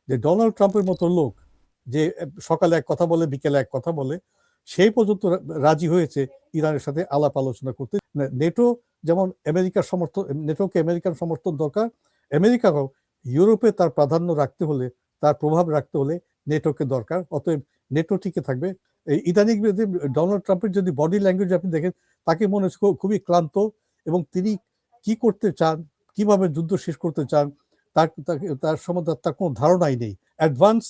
যে ডোনাল্ড ট্রাম্পের মতো লোক যে সকালে এক কথা বলে বিকেলে এক কথা বলে, সেই পর্যন্ত রাজি হয়েছে ইরানের সাথে আলাপ আলোচনা করতে। নেটো যেমন আমেরিকার সমর্থন, নেটোকে আমেরিকান সমর্থন দরকার, আমেরিকাও ইউরোপে তার প্রাধান্য রাখতে হলে, তার প্রভাব রাখতে হলে নেটোকে দরকার। অতএব নেটো টিকে থাকবে। এই ইদানিং ডোনাল্ড ট্রাম্পের যদি বডি ল্যাঙ্গুয়েজ আপনি দেখেন, তাকে মনে হচ্ছে খুবই ক্লান্ত, এবং তিনি কি করতে চান, কিভাবে যুদ্ধ শেষ করতে চান, তার সম্বন্ধে তার কোনো ধারণাই নেই। অ্যাডভান্স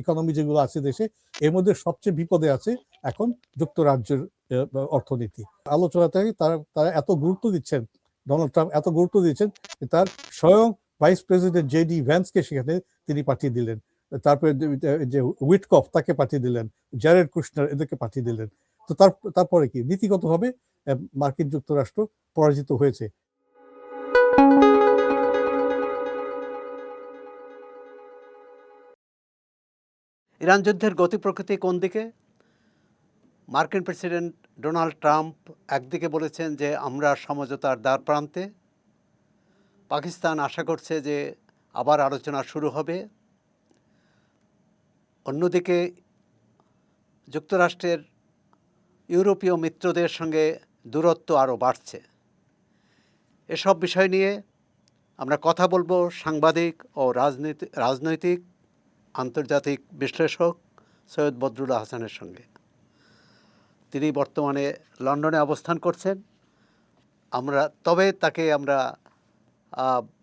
ইকোনমি যেগুলো আছে দেশে, এর মধ্যে সবচেয়ে বিপদে আছে এখন যুক্তরাজ্যের অর্থনীতি। আলোচনাতে তারা এত গুরুত্ব দিচ্ছেন, ডোনাল্ড ট্রাম্প এত গুরুত্ব দিচ্ছেন যে তার স্বয়ং ভাইস প্রেসিডেন্ট জেডি ভ্যান্সকে সেখানে তিনি পাঠিয়ে দিলেন, তারপরে যে উইটকফ তাকে পাঠিয়ে দিলেন, জ্যারেড কুশনার এদেরকে পাঠিয়ে দিলেন। তো তারপরে কি নীতিগতভাবে মার্কিন যুক্তরাষ্ট্র পরাজিত হয়েছে। ইরান যুদ্ধের গতি প্রকৃতি কোন দিকে? মার্কিন প্রেসিডেন্ট ডোনাল্ড ট্রাম্প একদিকে বলেছেন যে আমরা সমঝোতার দ্বার প্রান্তে, পাকিস্তান আশা করছে যে আবার আলোচনা শুরু হবে। অন্যদিকে যুক্তরাষ্ট্রের ইউরোপীয় মিত্রদের সঙ্গে দূরত্ব আরও বাড়ছে। এসব বিষয় নিয়ে আমরা কথা বলবো সাংবাদিক ও রাজনৈতিক আন্তর্জাতিক বিশ্লেষক সৈয়দ বদরুল্লাহ হাসানের সঙ্গে। তিনি বর্তমানে লন্ডনে অবস্থান করছেন। তবে তাকে আমরা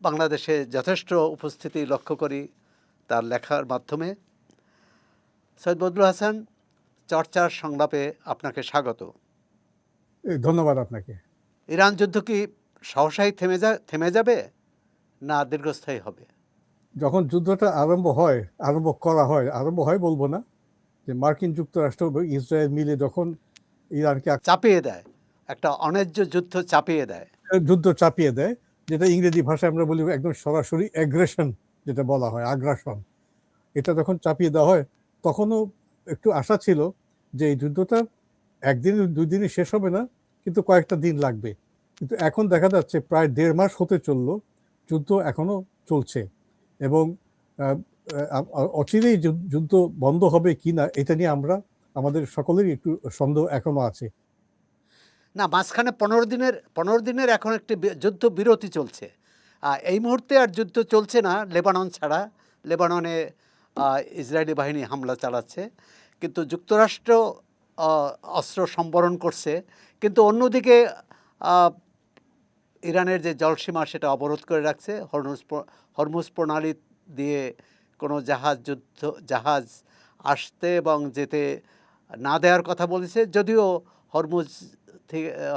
বাংলাদেশে যথেষ্ট উপস্থিতি লক্ষ্য করি তার লেখার মাধ্যমে। সৈয়দ বদরুল হাসান, চর্চার সংলাপে আপনাকে স্বাগত। ধন্যবাদ আপনাকে। ইরান যুদ্ধ কি সহসাই থেমে যাবে না দীর্ঘস্থায়ী হবে? যখন যুদ্ধটা আরম্ভ হয় বলবো না, যে মার্কিন যুক্তরাষ্ট্র এবং ইসরায়েল মিলে যখন ইরানকে চাপিয়ে দেয়, একটা অন্যায্য যুদ্ধ চাপিয়ে দেয়, যেটা ইংরেজি ভাষায় আমরা বলি একদম সরাসরি অ্যাগ্রেশন, যেটা বলা হয় আগ্রাসন, এটা যখন চাপিয়ে দেওয়া হয়, তখনও একটু আশা ছিল যে এই যুদ্ধটা একদিন দুই দিনে শেষ হবে না, কিন্তু কয়েকটা দিন লাগবে। কিন্তু এখন দেখা যাচ্ছে প্রায় 1.5 মাস হতে চললো, যুদ্ধ এখনো চলছে, এবং অচিরেই যুদ্ধ বন্ধ হবে কিনা এটা নিয়ে আমাদের সকলেরই একটু সন্দেহ এখনো আছে। না, মাঝখানে 15 দিনের এখন একটি যুদ্ধ বিরতি চলছে। এই মুহূর্তে আর যুদ্ধ চলছে না লেবানন ছাড়া। লেবাননে ইসরায়েলি বাহিনী হামলা চালাচ্ছে, কিন্তু যুক্তরাষ্ট্র অস্ত্র সম্বরণ করছে। কিন্তু অন্যদিকে ইরানের যে জলসীমা সেটা অবরোধ করে রাখছে। হরমুজ প্রণালী দিয়ে কোনো জাহাজ আসতে এবং যেতে না দেওয়ার কথা বলেছে, যদিও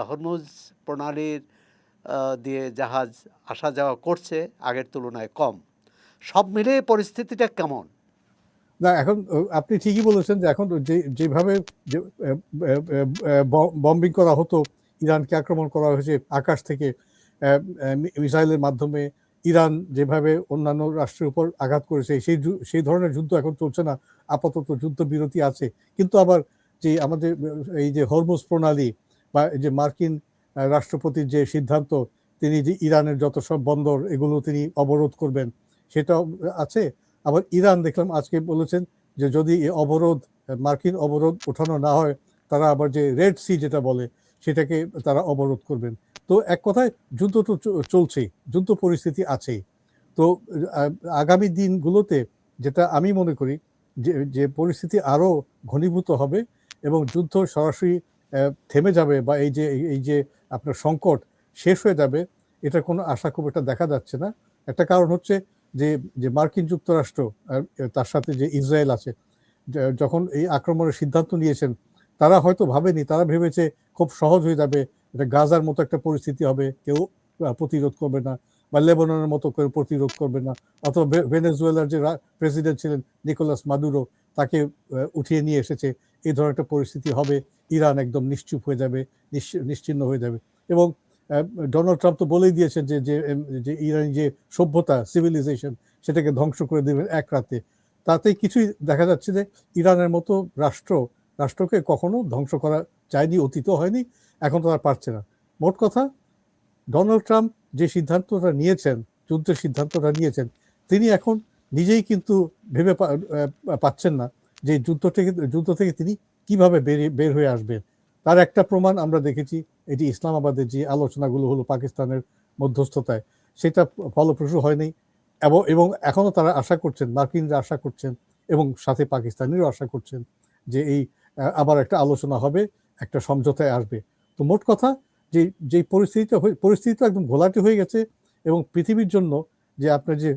হরমুজ প্রণালীর দিয়ে জাহাজ আসা যাওয়া করছে আগের তুলনায় কম। সব মিলিয়ে পরিস্থিতিটা কেমন? না, এখন আপনি ঠিকই বলেছেন যে এখন যেভাবে বম্বিং করা হতো, ইরানকে আক্রমণ করা হয়েছে আকাশ থেকে মিসাইলের মাধ্যমে, ইরান যেভাবে অন্যান্য রাষ্ট্রের উপর আঘাত করেছে, সেই ধরনের যুদ্ধ এখন চলছে না। আপাতত যুদ্ধ বিরতি আছে, কিন্তু আবার যে আমাদের এই যে হরমুজ প্রণালী বা এই যে মার্কিন রাষ্ট্রপতির যে সিদ্ধান্ত, তিনি যে ইরানের যত সব বন্দর এগুলো তিনি অবরোধ করবেন, সেটাও আছে। আবার ইরান দেখলাম আজকে বলেছেন যে যদি মার্কিন অবরোধ ওঠানো না হয়, তারা আবার যে রেড সি যেটা বলে সেটাকে তারা অবরোধ করবেন। তো এক কথায় যুদ্ধ তো চলছেই, যুদ্ধ পরিস্থিতি আছেই। তো আগামী দিনগুলোতে যেটা আমি মনে করি যে পরিস্থিতি আরো ঘনীভূত হবে এবং যুদ্ধ সরাসরি থেমে যাবে, বা এই যে আপনার সংকট শেষ হয়ে যাবে, এটা কোনো আশা খুব একটা দেখা যাচ্ছে না। একটা কারণ হচ্ছে যে মার্কিন যুক্তরাষ্ট্র তার সাথে যে ইসরায়েল আছে, যখন এই আক্রমণের সিদ্ধান্ত নিয়েছেন, তারা হয়তো ভাবেনি, তারা ভেবেছে খুব সহজ হয়ে যাবে, এটা গাজার মতো একটা পরিস্থিতি হবে, কেউ প্রতিরোধ করবে না, বা লেবাননের মতো কেউ প্রতিরোধ করবে না, অথবা ভেনেজুয়েলার যে প্রেসিডেন্ট ছিলেন নিকোলাস মাদুরো, তাকে উঠিয়ে নিয়ে এসেছে, এই ধরনের একটা পরিস্থিতি হবে, ইরান একদম নিশ্চুপ হয়ে যাবে, নিশ্চিহ্ন হয়ে যাবে। এবং ডোনাল্ড ট্রাম্প তো বলেই দিয়েছেন যে ইরানি যে সভ্যতা, সিভিলাইজেশন, সেটাকে ধ্বংস করে দেবেন এক রাতে। তাতে কিছুই দেখা যাচ্ছে যে ইরানের মতো রাষ্ট্রকে কখনো ধ্বংস করা যায়নি, অতীতও হয়নি, এখন তারা পারছে না। মোট কথা, ডোনাল্ড ট্রাম্প যে সিদ্ধান্তটা নিয়েছেন, যুদ্ধের সিদ্ধান্তটা নিয়েছেন, তিনি এখন নিজেই কিন্তু ভেবে পাচ্ছেন না যে যুদ্ধ থেকে তিনি কিভাবে বের হয়ে আসবেন। তার একটা প্রমাণ আমরা দেখেছি, এটি ইসলামাবাদের যে আলোচনাগুলো হলো পাকিস্তানের মধ্যস্থতায়, সেটা ফলপ্রসূ হয়নি। এবং এখনো তারা আশা করছেন, মার্কিনরা আশা করছেন এবং সাথে পাকিস্তানিরাও আশা করছেন যে এই আবার একটা আলোচনা হবে, একটা সমঝোতায় আসবে। তো মোট কথা যে যে পরিস্থিতিটা একদম ঘোলাটে হয়ে গেছে এবং পৃথিবীর জন্য যে আপনার যে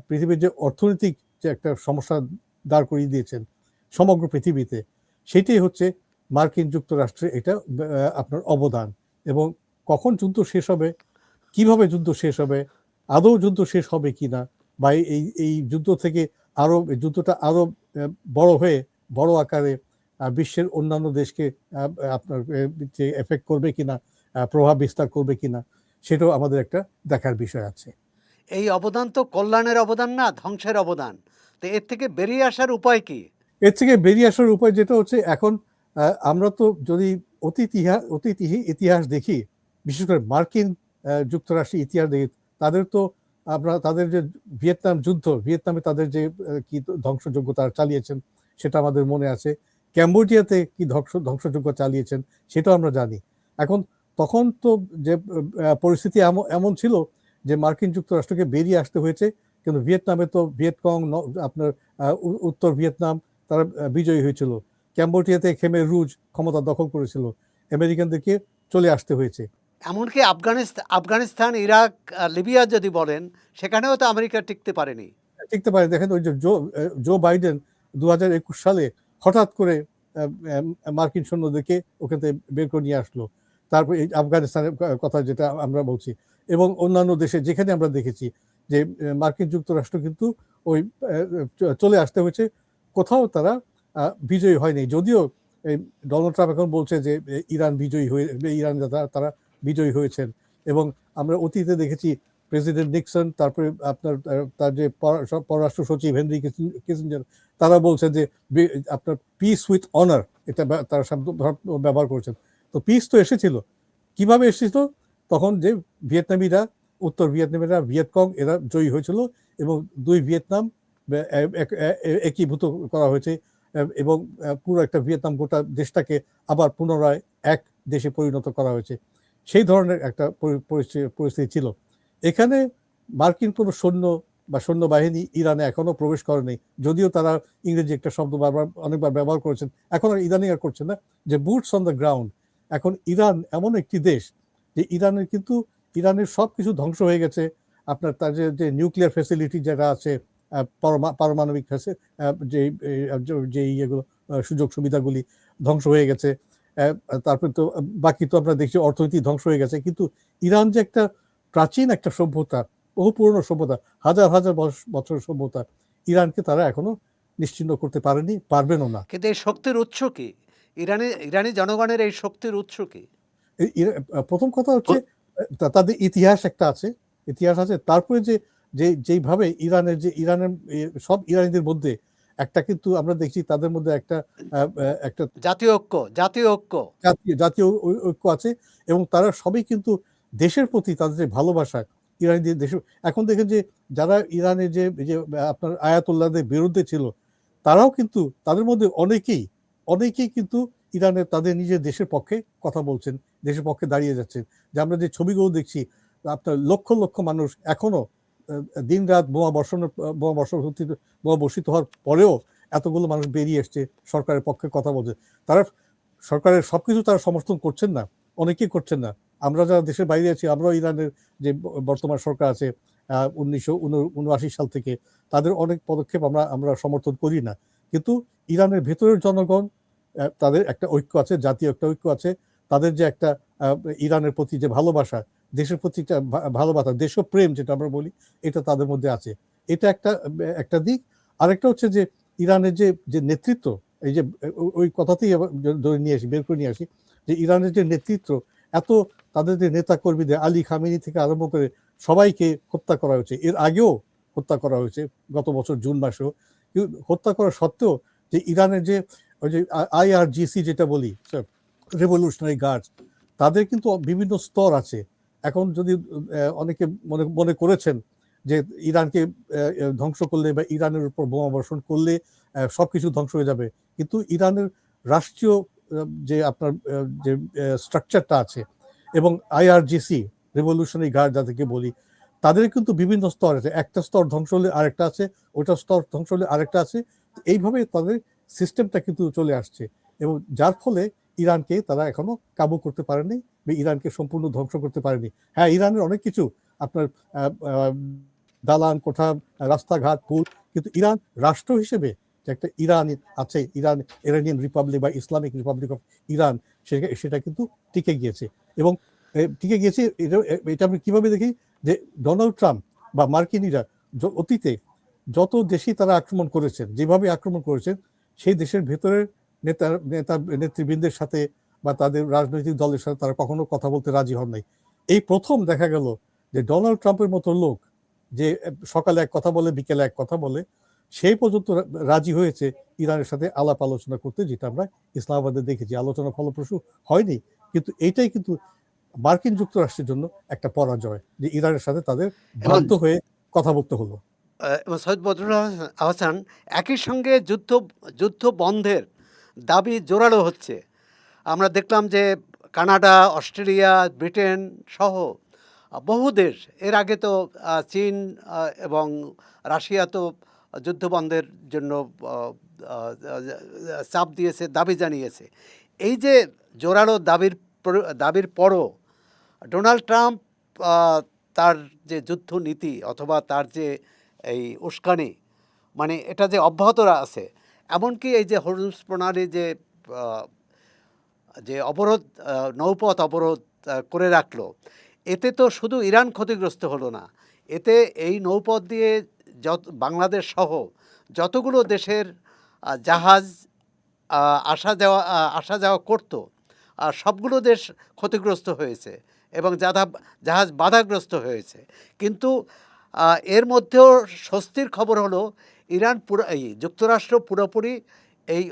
পৃথিবীর যে অর্থনৈতিক যে একটা সমস্যা দাঁড় করিয়ে দিয়েছেন সমগ্র পৃথিবীতে, সেটাই হচ্ছে মার্কিন যুক্তরাষ্ট্রের এটা আপনার অবদান। এবং কখন যুদ্ধ শেষ হবে, কিভাবে যুদ্ধ শেষ হবে, আদৌ যুদ্ধ শেষ হবে কিনা, বা এই যুদ্ধ থেকে যুদ্ধটা আরো বড় হয়ে বড় আকারে বিশ্বের অন্যান্য দেশকে আপনার যে এফেক্ট করবে কিনা, প্রভাব বিস্তার করবে কিনা, সেটাও আমাদের একটা দেখার বিষয় আছে। এই অবদান তো কল্যাণের অবদান না, ধ্বংসের অবদান। তো এর থেকে বেরিয়ে আসার উপায় কি? এর থেকে বেরিয়ে আসার উপায় যেটা হচ্ছে, এখন আমরা তো যদি অতীত ইতিহাস দেখি, বিশেষ করে মার্কিন যুক্তরাষ্ট্রের ইতিহাস দেখি, তাদের তো আমরা তাদের যে ভিয়েতনামে তাদের যে কি ধ্বংসযজ্ঞ তারা চালিয়েছেন সেটা আমাদের মনে আছে। ক্যাম্বোডিয়াতে কি ধ্বংসযজ্ঞ চালিয়েছেন সেটাও আমরা জানি। এখন তখন তো যে পরিস্থিতি এমন ছিল যে মার্কিন যুক্তরাষ্ট্রকে বেরিয়ে আসতে হয়েছে, কিন্তু ভিয়েতনামে তো ভিয়েতকং আপনার উত্তর ভিয়েতনাম তারা বিজয়ী হয়েছিল। ক্যাম্বোডিয়াতে খেমের রুজ ক্ষমতা দখল করেছিল, আমেরিকানদেরকে চলে আসতে হয়েছে। এমনকি আফগানিস্তান, ইরাক, লিবিয়া যদি বলেন, সেখানেও তো আমেরিকা টিকতে পারেনি। টিকতে পারে। দেখেন ওই যে জো বাইডেন 2021 সালে হঠাৎ করে মার্কিন সৈন্যদেরকে ওখান থেকে বের করে নিয়ে আসলো। তারপর এই আফগানিস্তানের কথা যেটা আমরা বলছি, এবং অন্যান্য দেশে যেখানে আমরা দেখেছি যে মার্কিন যুক্তরাষ্ট্র কিন্তু ওই চলে আসতে হয়েছে, কোথাও তারা বিজয়ী হয়নি। যদিও এই ডোনাল্ড ট্রাম্প এখন বলছে যে ইরান তারা বিজয়ী হয়েছেন। এবং আমরা অতীতে দেখেছি প্রেসিডেন্ট নিক্সন, তারপরে আপনার তার যে পররাষ্ট্র সচিব হেনরি কিসিঞ্জার, তারা বলছেন যে আপনার পিস উইথ অনার, এটা তারা শব্দ ব্যবহার করেছেন। তো পিস তো এসেছিল, কিভাবে এসেছিল? তখন যে উত্তর ভিয়েতনামিরা ভিয়েতকং এরা জয়ী হয়েছিল এবং দুই ভিয়েতনাম একীভূত করা হয়েছে, এবং পুরো একটা ভিয়েতনাম গোটা দেশটাকে আবার পুনরায় এক দেশে পরিণত করা হয়েছে। সেই ধরনের একটা পরিস্থিতি ছিল। এখানে মার্কিন কোনো সৈন্য বা সৈন্যবাহিনী ইরানে এখনো প্রবেশ করেনি, যদিও তারা ইংরেজি একটা শব্দ অনেকবার ব্যবহার করেছেন, এখন আর ইদানিং আর করছেন না, যে বুটস অন দ্য গ্রাউন্ড। এখন ইরান এমন একটি দেশ যে ইরানের সব কিছু ধ্বংস হয়ে গেছে। আপনার তার যে নিউক্লিয়ার ফ্যাসিলিটি যেটা আছে, পারমাণবিক যে ইয়েগুলো সুযোগ সুবিধাগুলি ধ্বংস হয়ে গেছে। তারপরে তো বাকি তো আমরা দেখছি অর্থনীতি ধ্বংস হয়ে গেছে। কিন্তু ইরান যে একটা প্রাচীন একটা সভ্যতা, বহু পুরনো সভ্যতা, হাজার হাজার বছর সভ্যতা, ইরানকে তারা এখনো নিশ্চিহ্ন করতে পারেনি, পারবেনও না। কিন্তু এই শক্তির উৎস কি? ইরানি জনগণের এই শক্তির উৎস কি? প্রথম কথা হচ্ছে তাদের ইতিহাস একটা আছে, তারপরে যেইভাবে ইরানের সব ইরানিদের মধ্যে একটা, কিন্তু আমরা দেখছি তাদের মধ্যে একটা জাতীয় ঐক্য আছে, এবং তারা সবই কিন্তু দেশের প্রতি তাদের যে ভালোবাসা, ইরানিদের দেশ। এখন দেখেন যে যারা ইরানের যে আপনার আয়াতুল্লাহদের বিরুদ্ধে ছিল, তারাও কিন্তু তাদের মধ্যে অনেকেই কিন্তু ইরানের তাদের নিজের দেশের পক্ষে কথা বলছেন, দেশের পক্ষে দাঁড়িয়ে যাচ্ছেন। যে আমরা যে ছবিগুলো দেখছি, আপনার লক্ষ লক্ষ মানুষ এখনো দিন রাত বোমা বর্ষিত হওয়ার পরেও এতগুলো মানুষ বেরিয়ে এসছে, সরকারের পক্ষে কথা বলছে। তারা সরকারের সবকিছু তারা সমর্থন করছেন না, অনেকেই করছেন না। আমরা যারা দেশের বাইরে আছি, আমরাও ইরানের যে বর্তমান সরকার আছে 1979 সাল থেকে, তাদের অনেক পদক্ষেপ আমরা সমর্থন করি না। কিন্তু ইরানের ভেতরের জনগণ, তাদের একটা ঐক্য আছে, জাতীয় একটা ঐক্য আছে। তাদের যে একটা ইরানের প্রতি যে ভালোবাসা, দেশের প্রতি ভালোবাসা, দেশপ্রেম যেটা আমরা বলি, এটা তাদের মধ্যে আছে। এটা একটা দিক। আরেকটা হচ্ছে যে ইরানের যে নেতৃত্ব, এই যে ওই কথাতেই বের করে নিয়ে আসি, যে ইরানের যে নেতৃত্ব, এত তাদের যে নেতা কর্মীদের, আলী খামেনি থেকে আরম্ভ করে সবাইকে হত্যা করা হয়েছে। এর আগেও হত্যা করা হয়েছে, গত বছর জুন মাসেও। হত্যা করা সত্ত্বেও যে ইরানের যে ওই যে IRGC যেটা বলি, রেভলিউশনারি গার্ডস, তাদের কিন্তু বিভিন্ন স্তর আছে। এখন যদি অনেকে মনে করেছেন যে ইরানকে ধ্বংস করলে বা ইরানের উপর বোমা বর্ষণ করলে সবকিছু ধ্বংস হয়ে যাবে, কিন্তু ইরানের রাষ্ট্রীয় যে আপনার যে স্ট্রাকচারটা আছে এবং IRGC রেভলিউশনারি গার্ড যাদেরকে বলি, তাদের কিন্তু বিভিন্ন স্তর আছে, একটা স্তর ধ্বংস হলে আরেকটা আছে, ওটা স্তর ধ্বংস হলে আরেকটা আছে, এইভাবে তাদের সিস্টেমটা কিন্তু চলে আসছে এবং যার ফলে ইরানকে তারা এখনো কাবু করতে পারেনি বা ইরানকে সম্পূর্ণ ধ্বংস করতে পারেনি। হ্যাঁ, ইরানের অনেক কিছু আপনার দালান কোঠা, রাস্তাঘাট, পুল, কিন্তু ইরান রাষ্ট্র হিসেবে যে একটা ইরান আছে, ইরানিয়ান রিপাবলিক বা ইসলামিক রিপাবলিক অফ ইরান, সেটা কিন্তু টিকে গিয়েছে। এবং টিকে গিয়েছে এটা আমি কিভাবে দেখি, যে ডোনাল্ড ট্রাম্প বা মার্কিনীরা অতীতে যত দেশই তারা আক্রমণ করেছেন, যেভাবে আক্রমণ করেছেন, সেই দেশের ভেতরের নেতৃবৃন্দের সাথে বা তাদের রাজনৈতিক দলের সাথে তারা কখনো কথা বলতে রাজি হন নাই। এই প্রথম দেখা গেল যে ডোনাল্ড ট্রাম্পের মতো লোক, যে সকালে এক কথা বলে বিকেলে এক কথা বলে, সেই পর্যন্ত রাজি হয়েছে ইরানের সাথে আলাপ আলোচনা করতে, যেটা আমরা ইসলামাবাদে দেখেছি। আলোচনা ফলপ্রসূ হয়নি, কিন্তু এইটাই কিন্তু মার্কিন যুক্তরাষ্ট্রের জন্য একটা পরাজয়, যে ইরানের সাথে তাদের বাধ্য হয়ে কথা বলতে হলো। এবং সৈয়দ বদরুল আহসান, একই সঙ্গে যুদ্ধ বন্ধের দাবি জোরালো হচ্ছে। আমরা দেখলাম যে কানাডা, অস্ট্রেলিয়া, ব্রিটেন সহ বহু দেশ, এর আগে তো চীন এবং রাশিয়া তো যুদ্ধ বন্ধের জন্য চাপ দিয়েছে, দাবি জানিয়েছে। এই যে জোরালো দাবির পরও ডোনাল্ড ট্রাম্প তার যে যুদ্ধ নীতি অথবা তার যে এই উস্কানি, মানে এটা যে অব্যাহত আছে, এমনকি এই যে হরমুজ প্রণালী যে অবরোধ, নৌপথ অবরোধ করে রাখলো, এতে তো শুধু ইরান ক্ষতিগ্রস্ত হলো না, এতে এই নৌপথ দিয়ে বাংলাদেশ সহ যতগুলো দেশের জাহাজ আসা যাওয়া করতো, সবগুলো দেশ ক্ষতিগ্রস্ত হয়েছে এবং জাহাজ বাধাগ্রস্ত হয়েছে। কিন্তু এর মধ্যেও স্বস্তির খবর হলো, যুক্তরাষ্ট্র পুরোপুরি এই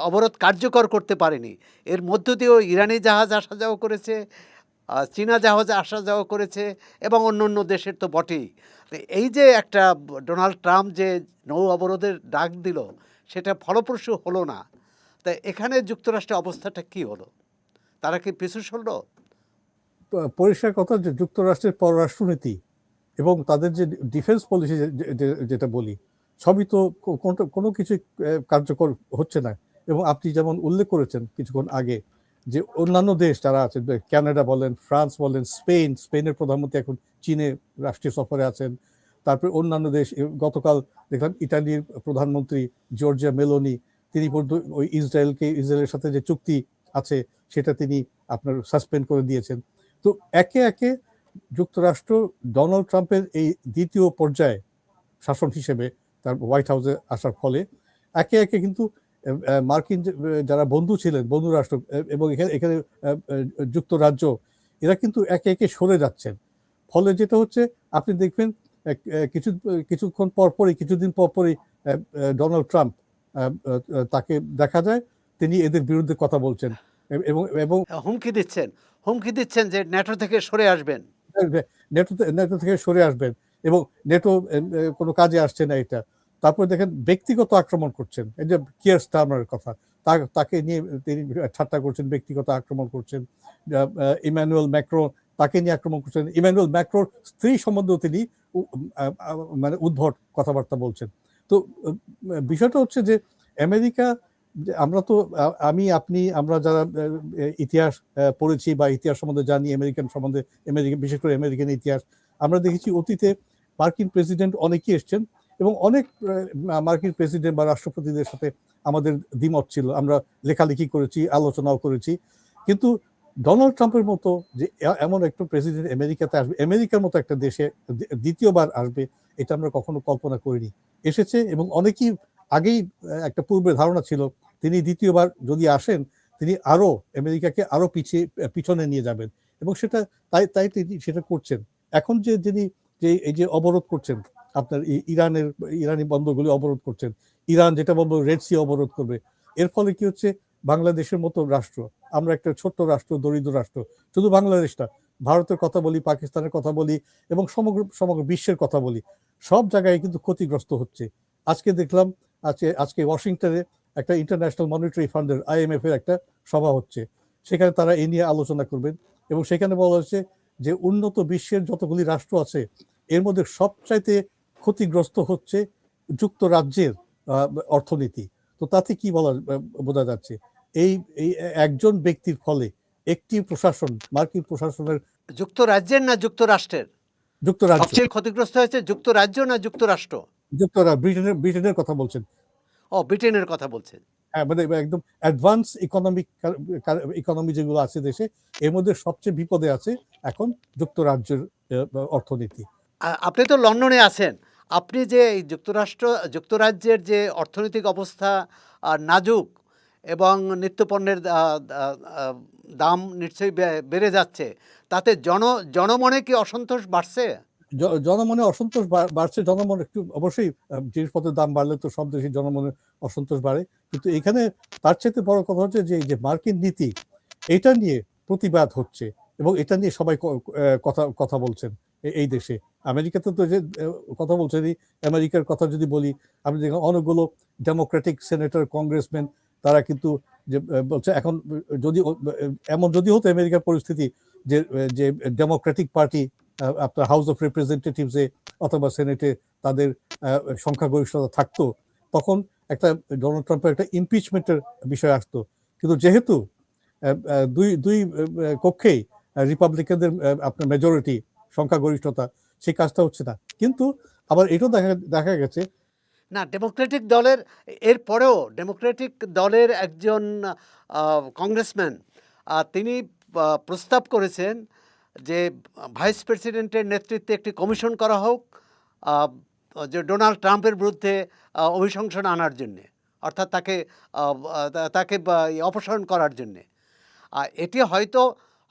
অবরোধ কার্যকর করতে পারেনি। এর মধ্য দিয়েও ইরানি জাহাজ আসা যাওয়া করেছে, চীনা জাহাজ আসা যাওয়া করেছে এবং অন্য অন্য দেশের তো বটেই। এই যে একটা ডোনাল্ড ট্রাম্প যে নৌ অবরোধের ডাক দিল, সেটা ফলপ্রসূ হলো না। তাই এখানে যুক্তরাষ্ট্রের অবস্থাটা কি হলো? তারা কি পিছু সরল? পরিষ্কার কথা, যে যুক্তরাষ্ট্রের পররাষ্ট্রনীতি এবং তাদের যে ডিফেন্স পলিসি যেটা বলি, সবই তো কোনো কিছু কার্যকর হচ্ছে না। এবং আপনি যেমন উল্লেখ করেছেন কিছুক্ষণ আগে, যে অন্যান্য দেশ যারা আছে, কানাডা বলেন, ফ্রান্স বলেন, স্পেনের প্রধানমন্ত্রী এখন চীনে রাষ্ট্রীয় সফরে আছেন, তারপরে অন্যান্য দেশ, গতকাল দেখলাম ইটালির প্রধানমন্ত্রী জর্জিয়া মেলোনি, তিনি ওই ইসরায়েলের সাথে যে চুক্তি আছে সেটা তিনি আপনার সাসপেন্ড করে দিয়েছেন। তো একে একে যুক্তরাষ্ট্র ডোনাল্ড ট্রাম্পের এই দ্বিতীয় পর্যায়ে শাসন হিসেবে তার হোয়াইট হাউসে আসার ফলে একে একে কিন্তু মার্কিন যারা বন্ধু ছিলেন, বন্ধু রাষ্ট্র এবং এখানে যুক্তরাজ্য, এরা কিন্তু একে একে সরে যাচ্ছেন। ফলে যেটা হচ্ছে, আপনি দেখবেন কিছুক্ষণ পরপরই, কিছুদিন পরপরই ডোনাল্ড ট্রাম্প তাকে দেখা যায় তিনি এদের বিরুদ্ধে কথা বলছেন এবং এবং হুমকি দিচ্ছেন যে ন্যাটো থেকে সরে আসবেন, নেটো থেকে সরে আসবেন এবং নেটো কোনো কাজে আসছে না এটা। তারপরে দেখেন ব্যক্তিগত আক্রমণ করছেন, এই যে কিয়ার স্টারমারের কথা, তাকে নিয়ে তিনি ঠাট্টা করছেন, ব্যক্তিগত আক্রমণ করছেন। ইমানুয়েল ম্যাক্রো, তাকে নিয়ে আক্রমণ করছেন। ইমানুয়েল ম্যাক্রোর স্ত্রী সম্বন্ধেও তিনি মানে উদ্ভট কথাবার্তা বলছেন। তো বিষয়টা হচ্ছে যে আমেরিকা, আমরা তো আপনি আমরা যারা ইতিহাস পড়েছি বা ইতিহাস সম্বন্ধে জানি, বিশেষ করে আমেরিকান ইতিহাস, আমরা দেখেছি অতীতে মার্কিন প্রেসিডেন্ট অনেকেই এসছেন এবং অনেক মার্কিন প্রেসিডেন্ট বা রাষ্ট্রপতিদের সাথে আমাদের দ্বিমত ছিল, আমরা লেখালেখি করেছি, আলোচনাও করেছি। কিন্তু ডোনাল্ড ট্রাম্পের মতো যে এমন একটা প্রেসিডেন্ট আমেরিকাতে আসবে, আমেরিকার মতো একটা দেশে দ্বিতীয়বার আসবে, এটা আমরা কখনো কল্পনা করিনি। এসেছে এবং অনেকেই আগেই একটা পূর্বে ধারণা ছিল তিনি দ্বিতীয়বার যদি আসেন, তিনি আরো আমেরিকাকে আরো পিছনে নিয়ে যাবেন এবং তাই তিনি সেটা করছেন। এখন যিনি এই যে অবরোধ করছেন, আপনার ইরানি বন্দরগুলি অবরোধ করছেন, ইরান যেটা বলবো রেড সি অবরোধ করবে, এর ফলে কি হচ্ছে, বাংলাদেশের মতো রাষ্ট্র, আমরা একটা ছোট্ট রাষ্ট্র, দরিদ্র রাষ্ট্র, শুধু বাংলাদেশ না, ভারতের কথা বলি, পাকিস্তানের কথা বলি এবং সমগ্র সমগ্র বিশ্বের কথা বলি, সব জায়গায় কিন্তু ক্ষতিগ্রস্ত হচ্ছে। আজকে দেখলাম আজকে ওয়াশিংটনে একটা ইন্টারন্যাশনাল মনিটারি ফান্ডের IMF এর একটা সভা হচ্ছে, সেখানে তারা এই নিয়ে আলোচনা করবেন এবং সেখানে বলা হচ্ছে যে উন্নত বিশ্বের যতগুলি রাষ্ট্র আছে এর মধ্যে সবচাইতে ক্ষতিগ্রস্ত হচ্ছে যুক্তরাজ্যের অর্থনীতি। তো তাতে কি বোঝা যাচ্ছে, এই এই একজন ব্যক্তির ফলে একটি প্রশাসন, মার্কিন প্রশাসনের, যুক্তরাজ্যের না যুক্তরাষ্ট্রের? যুক্তরাজ্য, সবচেয়ে ক্ষতিগ্রস্ত হয়েছে যুক্তরাজ্য না যুক্তরাষ্ট্র? ব্রিটেনের কথা বলছেন। ও, ব্রিটেনের কথা বলছেন। হ্যাঁ, মানে একদম অ্যাডভান্স ইকোনমি যেগুলো আছে দেশে, এর মধ্যে সবচেয়ে বিপদে আছে এখন যুক্তরাজ্যের অর্থনীতি। আপনি তো লন্ডনে আছেন। আপনি যে এই যুক্তরাজ্যের যে অর্থনৈতিক অবস্থা নাজুক এবং নিত্যপণ্যের দাম নিশ্চয়ই বেড়ে যাচ্ছে, তাতে জনমনে কি অসন্তোষ বাড়ছে? জনমনে অসন্তোষ বাড়ছে। জনমন একটু অবশ্যই, জিনিসপত্রের দাম বাড়লে তো সব দেশের জনমনে অসন্তোষ বাড়ে, কিন্তু এখানে তার চাইতে বড় কথা হচ্ছে যে এই যে মার্কিন নীতি, এটা নিয়ে প্রতিবাদ হচ্ছে এবং এটা নিয়ে সবাই কথা বলছেন এই দেশে। আমেরিকাতে তো যে কথা বলছেন, আমেরিকার কথা যদি বলি, আমি দেখলাম অনেকগুলো ডেমোক্রেটিক সেনেটর, কংগ্রেসম্যান, তারা কিন্তু যে বলছে এখন যদি এমন যদি হতো আমেরিকার পরিস্থিতি যে যে ডেমোক্রেটিক পার্টি আপনার হাউস অফ রিপ্রেজেন্টেটিভসে অথবা সেনেটে তাদের সংখ্যাগরিষ্ঠতা থাকতো, তখন একটা ডোনাল্ড ট্রাম্পের একটা ইমপিচমেন্টের বিষয় আসতো। কিন্তু যেহেতু দুই দুই কক্ষেই রিপাবলিকানদের আপনার মেজরিটি, সংখ্যাগরিষ্ঠতা, সেই কাজটা হচ্ছে না। কিন্তু আবার এটাও দেখা গেছে, না, ডেমোক্রেটিক দলের এরপরেও ডেমোক্রেটিক দলের একজন কংগ্রেসম্যান তিনি প্রস্তাব করেছেন যে ভাইস প্রেসিডেন্টের নেতৃত্বে একটি কমিশন করা হোক যে ডোনাল্ড ট্রাম্পের বিরুদ্ধে অভিশংসন আনার জন্যে, অর্থাৎ তাকে অপসারণ করার জন্যে। এটি হয়তো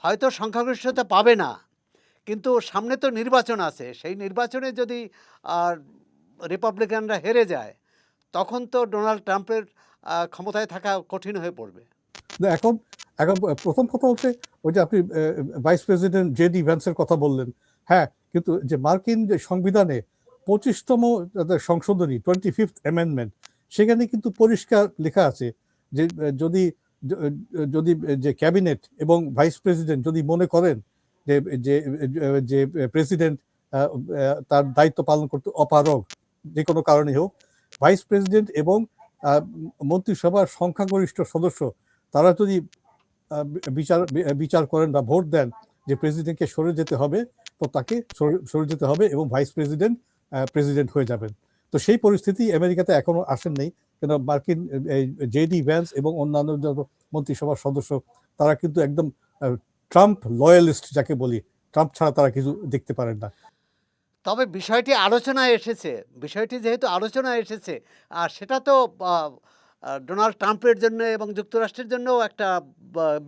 হয়তো সংখ্যাগরিষ্ঠতা পাবে না, কিন্তু সামনে তো নির্বাচন আছে। সেই নির্বাচনে যদি রিপাবলিকানরা হেরে যায়, তখন তো ডোনাল্ড ট্রাম্পের ক্ষমতায় থাকা কঠিন হয়ে পড়বে। এখন এখন প্রথম কথা হচ্ছে ওই যে আপনি ভাইস প্রেসিডেন্ট JD ভ্যান্সের কথা বললেন, হ্যাঁ, কিন্তু যে মার্কিন যে সংবিধানে 25তম সংশোধনী, 25th অ্যামেন্ডমেন্ট, সেখানে কিন্তু পরিষ্কার লেখা আছে যে যদি যদি যে ক্যাবিনেট এবং ভাইস প্রেসিডেন্ট যদি মনে করেন যে যে যে প্রেসিডেন্ট তার দায়িত্ব পালন করতে অপারগ, যে কোনো কারণে হোক, ভাইস প্রেসিডেন্ট এবং মন্ত্রিসভার সংখ্যাগরিষ্ঠ সদস্য তারা যদি বিচার করেন বা ভোট দেন যে প্রেসিডেন্টকে সরে যেতে হবে, তো তাকে সরে যেতে হবে এবং ভাইস প্রেসিডেন্ট হয়ে যাবেন। তো সেই পরিস্থিতি আমেরিকাতে এখনো আসেন নাই, কেন মার্কিন JD ভ্যান্স এবং অন্যান্য যত মন্ত্রিসভার সদস্য, তারা কিন্তু একদম ট্রাম্প লয়ালিস্ট যাকে বলি, ট্রাম্প ছাড়া তারা কিছু দেখতে পারেন না। তবে বিষয়টি যেহেতু আলোচনায় এসেছে, আর সেটা তো ডোনাল্ড ট্রাম্পের জন্য এবং যুক্তরাষ্ট্রের জন্যও একটা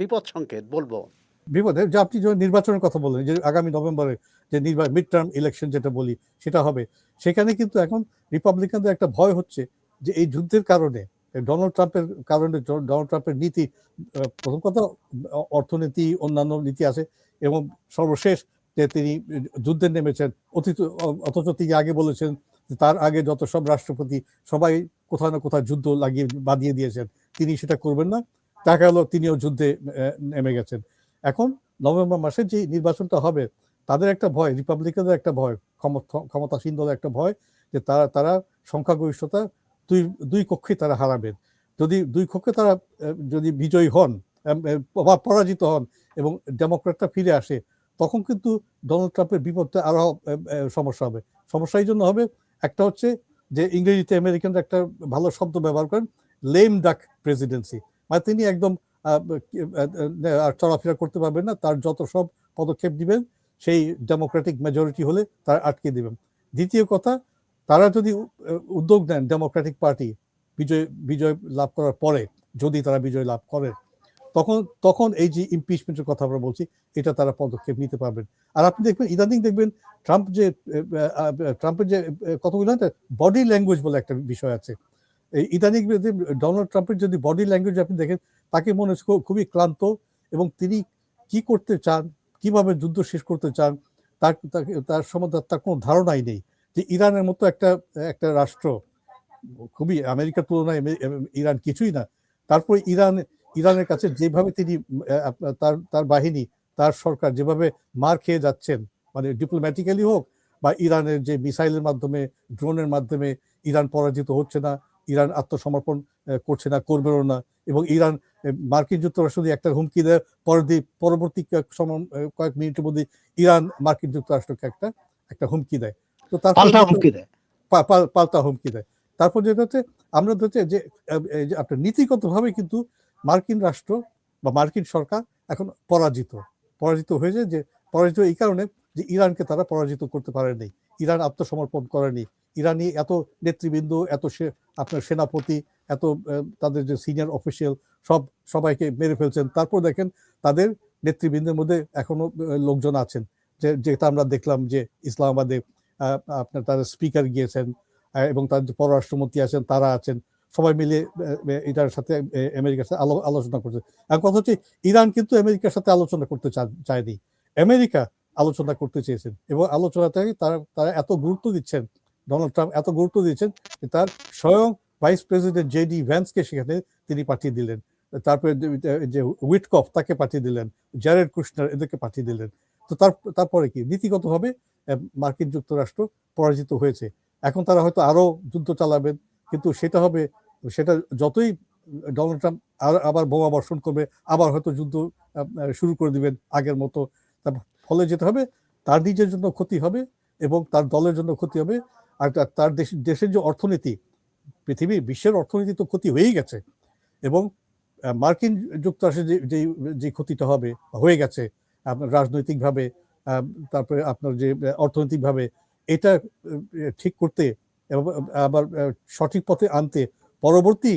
বিপদ সংকেত বলবো। বিপদে যে আপনি যে নির্বাচনের কথা বললেন, যে আগামী নভেম্বরে যে মিড টার্ম ইলেকশন যেটা বলি সেটা হবে, সেখানে কিন্তু এখন রিপাবলিকানদের একটা ভয় হচ্ছে যে এই যুদ্ধের কারণে, ডোনাল্ড ট্রাম্পের নীতি, প্রথম কথা অর্থনীতি, অন্যান্য নীতি আছে, এবং সর্বশেষ যে তিনি যুদ্ধে নেমেছেন, অথচ তিনি আগে বলেছেন যে তার আগে যত সব রাষ্ট্রপতি সবাই কোথাও না কোথাও যুদ্ধ বাঁধিয়ে দিয়েছেন, তিনি সেটা করবেন না। দেখা গেল তিনিও যুদ্ধে নেমে গেছেন। এখন নভেম্বর মাসে যে নির্বাচনটা হবে, তাদের একটা ভয়, রিপাবলিকানদের একটা ভয়, ক্ষমতাসীন দলের একটা ভয় যে তারা সংখ্যাগরিষ্ঠতা দুই কক্ষে তারা হারাবেন। যদি দুই কক্ষে তারা যদি বিজয়ী হন বা পরাজিত হন এবং ডেমোক্রেটরা ফিরে আসে, তখন কিন্তু ডোনাল্ড ট্রাম্পের বিপদে আরো সমস্যা হবে। সমস্যা এই জন্য হবে, একটা হচ্ছে যে ইংরেজিতে আমেরিকানরা একটা ভালো শব্দ ব্যবহার করেন, লেম ডাক প্রেসিডেন্সি, মানে তিনি একদম আর চলাফেরা করতে পারবেন না, তার যত সব পদক্ষেপ দিবেন সেই ডেমোক্রেটিক মেজরিটি হলে তারা আটকে দিবেন। দ্বিতীয় কথা, তারা যদি উদ্যোগ নেন, ডেমোক্রেটিক পার্টি বিজয় লাভ করার পরে যদি তারা বিজয় লাভ করেন, তখন এই যে ইমপিচমেন্টের কথা আমরা বলছি, এটা তারা পদক্ষেপ নিতে পারবেন। আর আপনি দেখবেন ইদানিং দেখবেন ট্রাম্পের যে কতগুলো বডি ল্যাঙ্গুয়েজ বলে একটা বিষয় আছে, ইদানিং ডোনাল্ড ট্রাম্পের যদি বডি ল্যাঙ্গুয়েজ আপনি দেখেন, তাকে মনে হচ্ছে খুবই ক্লান্ত এবং তিনি কি করতে চান, কিভাবে যুদ্ধ শেষ করতে চান তার সম্বন্ধে তার কোনো ধারণাই নেই। যে ইরানের মতো একটা একটা রাষ্ট্র, খুবই আমেরিকার তুলনায় ইরান কিছুই না, তারপরে ইরানের কাছে যেভাবে তিনি তার তার বাহিনী, তার সরকার যেভাবে মার খেয়ে যাচ্ছেন, মানে ডিপ্লোম্যাটিক্যালি হোক বা ইরানের যে মিসাইলের মাধ্যমে, ড্রোনের মাধ্যমে, ইরান পরাজিত হচ্ছে না, ইরান আত্মসমর্পণ করছে না, করবেও না। এবং ইরান মার্কিন যুক্তরাষ্ট্র দিয়ে একটা হুমকি দেয়, পরবর্তী কয়েক মিনিটের মধ্যে ইরান মার্কিন যুক্তরাষ্ট্রকে একটা হুমকি দেয়। তো তারপরে হুমকি দেয়। পাল্টা হুমকি দেয়। তারপর যেটা হচ্ছে, আমরা হচ্ছে যে আপনার নীতিগতভাবে কিন্তু মার্কিন রাষ্ট্র বা মার্কিন সরকার এখন পরাজিত হয়েছে। যে পরাজিত এই কারণে যে ইরানকে তারা পরাজিত করতে পারেনি, ইরান আত্মসমর্পণ করেনি। ইরানি এত নেতৃবৃন্দ, এত আপনার সেনাপতি, এত তাদের যে সিনিয়র অফিসিয়াল সবাইকে মেরে ফেলছেন। তারপর দেখেন তাদের নেতৃবৃন্দের মধ্যে এখনো লোকজন আছেন, যেটা আমরা দেখলাম যে ইসলামাবাদে আপনার তাদের স্পিকার গিয়েছেন এবং তার যে পররাষ্ট্রমন্ত্রী আছেন তারা আছেন, সবাই মিলে এটার সাথে আমেরিকার সাথে আলোচনা করছে। এখন কথা হচ্ছে, ইরান কিন্তু আমেরিকার সাথে আলোচনা করতে চায়নি, আমেরিকা আলোচনা করতে চেয়েছেন। এবং আলোচনাতে তারা এত গুরুত্ব দিচ্ছেন, ডোনাল্ড ট্রাম্প এত গুরুত্ব দিচ্ছেন যে তার স্বয়ং ভাইস প্রেসিডেন্ট জেডি ভ্যান্সকে সেখানে তিনি পাঠিয়ে দিলেন, তারপরে যে উইটকফ তাকে পাঠিয়ে দিলেন, জ্যারেড কুশনার এদেরকে পাঠিয়ে দিলেন। তো তারপরে কি নীতিগতভাবে মার্কিন যুক্তরাষ্ট্র পরাজিত হয়েছে। এখন তারা হয়তো আরো যুদ্ধ চালাবেন, কিন্তু সেটা যতই ডোনাল্ড ট্রাম্প আবার বোমা বর্ষণ করবে, আবার হয়তো যুদ্ধ শুরু করে দিবেন আগের মতো। তার ফলে যেতে হবে, তার নিজের জন্য ক্ষতি হবে এবং তার দলের জন্য ক্ষতি হবে। আর তার দেশের যে অর্থনীতি, বিশ্বের অর্থনীতি তো ক্ষতি হয়েই গেছে। এবং মার্কিন যুক্তরাষ্ট্রে যে ক্ষতিটা হবে, হয়ে গেছে আপনার রাজনৈতিকভাবে, তারপরে আপনার যে অর্থনৈতিকভাবে, এটা ঠিক করতে এবং আবার সঠিক পথে আনতে পরবর্তী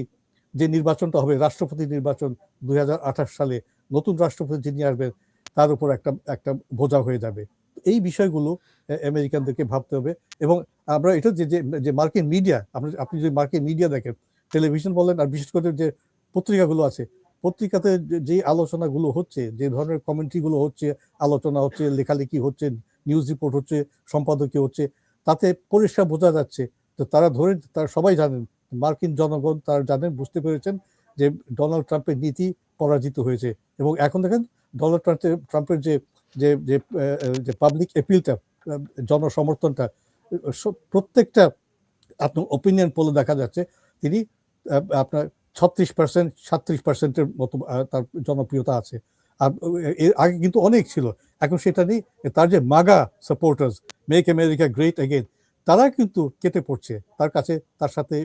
যে নির্বাচনটা হবে, রাষ্ট্রপতি নির্বাচন 2028 সালে, নতুন রাষ্ট্রপতি যিনি আসবেন তার উপর একটা বোঝা হয়ে যাবে। এই বিষয়গুলো আমেরিকানদেরকে ভাবতে হবে। এবং আমরা এটা যে মার্কিন মিডিয়া, আপনি যদি মার্কিন মিডিয়া দেখেন, টেলিভিশন বলেন আর বিশেষ করে যে পত্রিকাগুলো আছে, পত্রিকাতে যে আলোচনাগুলো হচ্ছে, যে ধরনের কমেন্ট্রিগুলো হচ্ছে, আলোচনা হচ্ছে, লেখালেখি হচ্ছে, নিউজ রিপোর্ট হচ্ছে, সম্পাদকীয় হচ্ছে, তাতে পরিষ্কার বোঝা যাচ্ছে। তো তারা সবাই জানেন, মার্কিন জনগণ তারা জানেন, বুঝতে পেরেছেন যে ডোনাল্ড ট্রাম্পের নীতি পরাজিত হয়েছে। এবং এখন দেখেন ডোনাল্ড ট্রাম্পের যে পাবলিক অ্যাপিলটা, জনসমর্থনটা, প্রত্যেকটা আপনার ওপিনিয়ন পোলে দেখা যাচ্ছে তিনি আপনার 36%, 37%-এর মতো তার জনপ্রিয়তা আছে। আর এর আগে কিন্তু অনেক ছিল, এখন সেটা নেই। তার যে MAGA supporters, make America great again, তারা কিন্তু কেটে পড়ছে তার সাথে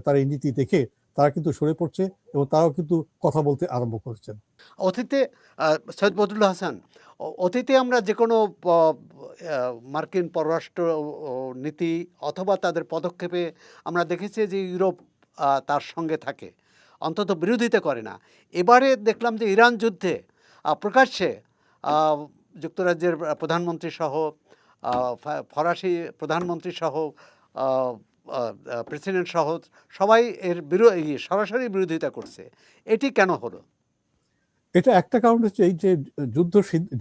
তার এই নীতি দেখে তারা কিন্তু সরে পড়ছে এবং তারাও কিন্তু কথা বলতে আরম্ভ করেছেন। অতীতে সৈয়দ বদরুল হাসান, অতীতে আমরা যে কোনো মার্কিন পররাষ্ট্র নীতি অথবা তাদের পদক্ষেপে আমরা দেখেছি যে ইউরোপ তার সঙ্গে থাকে, অন্তত বিরোধিতা করে না। এবারে দেখলাম যে ইরান যুদ্ধে প্রকাশ্যে যুক্তরাজ্যের প্রধানমন্ত্রী সহ, ফরাসি প্রধানমন্ত্রী সহ, প্রেসিডেন্ট সহ সবাই এর সরাসরি বিরোধিতা করছে। এটি কেন হলো? এটা একটা কারণ হচ্ছে, এই যে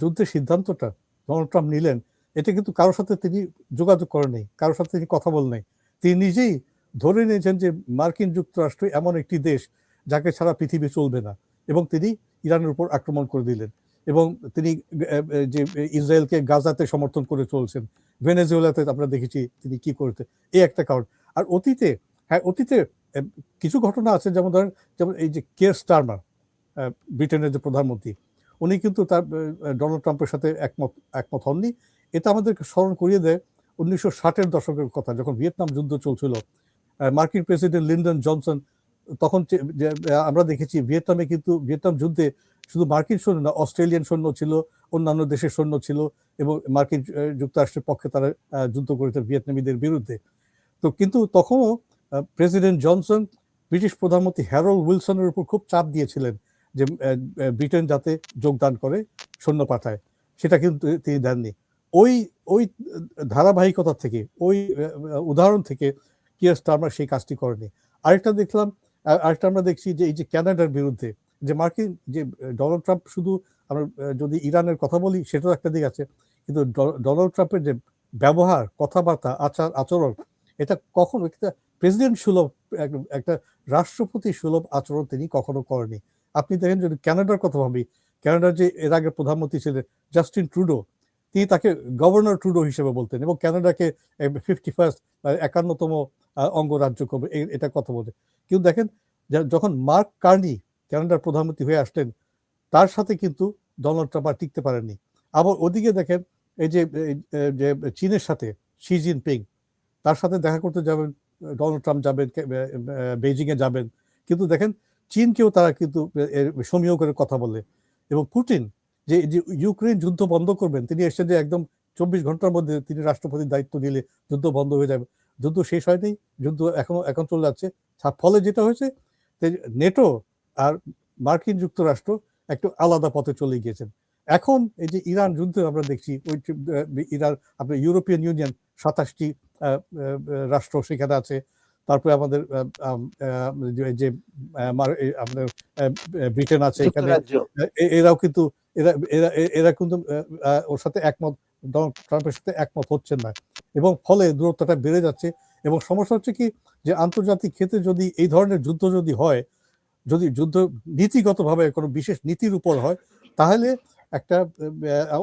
যুদ্ধের সিদ্ধান্তটা ডোনাল্ড ট্রাম্প নিলেন, এটা কিন্তু কারোর সাথে তিনি যোগাযোগ করেন নাই, কারোর সাথে তিনি কথা বলেন নাই। তিনি নিজেই ধরে নিয়েছেন যে মার্কিন যুক্তরাষ্ট্র এমন একটি দেশ যাকে ছাড়া পৃথিবী চলবে না, এবং তিনি ইরানের উপর আক্রমণ করে দিলেন। এবং তিনি যে ইসরায়েলকে গাজাতে সমর্থন করে চলছেন, ভেনেজুয়েলাতে আমরা দেখেছি তিনি কি করতে। এই একটা কারণ। আর অতীতে কিছু ঘটনা আছে, যেমন এই যে কেয়ার স্টারমার, ব্রিটেনের যে প্রধানমন্ত্রী, উনি কিন্তু তার ডোনাল্ড ট্রাম্পের সাথে একমত হননি। এটা আমাদেরকে স্মরণ করিয়ে দেয় 1960-এর দশকের কথা, যখন ভিয়েতনাম যুদ্ধ চলছিল। মার্কিন প্রেসিডেন্ট লিন্ডন জনসন তখন আমরা দেখেছি ভিয়েতনাম যুদ্ধে শুধু মার্কিন সৈন্য না, অস্ট্রেলিয়ান সৈন্য ছিল, অন্যান্য দেশের সৈন্য ছিল, এবং মার্কিন যুক্তরাষ্ট্রের পক্ষে তারা যুদ্ধ করেছে ভিয়েতনামীদের বিরুদ্ধে। তো কিন্তু তখনও প্রেসিডেন্ট জনসন ব্রিটিশ প্রধানমন্ত্রী হ্যারল্ড উইলসনের উপর খুব চাপ দিয়েছিলেন যে ব্রিটেন যাতে যোগদান করে, সৈন্য পাঠায়। সেটা কিন্তু তিনি দেননি। ওই ধারাবাহিকতা থেকে, ওই উদাহরণ থেকে কিয়ার স্টারমার সেই কাজটি করেনি। আরেকটা আমরা দেখছি যে এই যে কানাডার বিরুদ্ধে যে ডোনাল্ড ট্রাম্প শুধু আমরা যদি ইরানের কথা বলি সেটাও একটা দিক আছে, কিন্তু ডোনাল্ড ট্রাম্পের যে ব্যবহার, কথাবার্তা, আচরণ, এটা কখনো একটা প্রেসিডেন্ট সুলভ, একটা রাষ্ট্রপতি সুলভ আচরণ তিনি কখনো করেনি। আপনি দেখেন যদি ক্যানাডার কথা ভাবি, ক্যানাডার যে এর আগে প্রধানমন্ত্রী ছিলেন জাস্টিন ট্রুডো, তিনি তাকে গভর্নর ট্রুডো হিসেবে বলতেন এবং ক্যানাডাকে 51st 51তম অঙ্গরাজ্য করবে এটা কথা বলতেন। কিন্তু দেখেন যখন মার্ক কার্নি ক্যানাডার প্রধানমন্ত্রী হয়ে আসলেন, তার সাথে কিন্তু ডোনাল্ড ট্রাম্প আর টিকতে পারেননি। আবার ওদিকে দেখেন এই যে চীনের সাথে শি জিনপিং, তার সাথে দেখা করতে যাবেন, ডোনাল্ড ট্রাম্প যাবেন, বেইজিংয়ে যাবেন, কিন্তু দেখেন চীনকেও তারা কিন্তু সমীহ করে কথা বলে। এবং পুতিন যে যে ইউক্রেন যুদ্ধ বন্ধ করবেন, তিনি এসেছেন যে একদম 24 ঘন্টার মধ্যে তিনি রাষ্ট্রপতির দায়িত্ব নিলে যুদ্ধ বন্ধ হয়ে যাবে। যুদ্ধ শেষ হয়নি, যুদ্ধ এখন চলে যাচ্ছে। ফলে যেটা হয়েছে নেটো আর মার্কিন যুক্তরাষ্ট্র একটু আলাদা পথে চলে গিয়েছেন। এখন এই যে ইরান যুদ্ধ আমরা দেখছি, ওই ইরান, আপনার ইউরোপিয়ান ইউনিয়ন 27টি রাষ্ট্র সেখানে আছে, তারপরে আমাদের যে আমাদের ব্রিটেন আছে এখানে, এরাও কিন্তু এরা কিন্তু ওর সাথে একমত, ডোনাল্ড ট্রাম্পের সাথে একমত হচ্ছেন না, এবং ফলে দূরত্বটা বেড়ে যাচ্ছে। এবং সমস্যা হচ্ছে কি, যে আন্তর্জাতিক ক্ষেত্রে যদি এই ধরনের যুদ্ধ যদি হয়, যদি যুদ্ধ নীতিগতভাবে কোনো বিশেষ নীতির উপর হয়, তাহলে একটা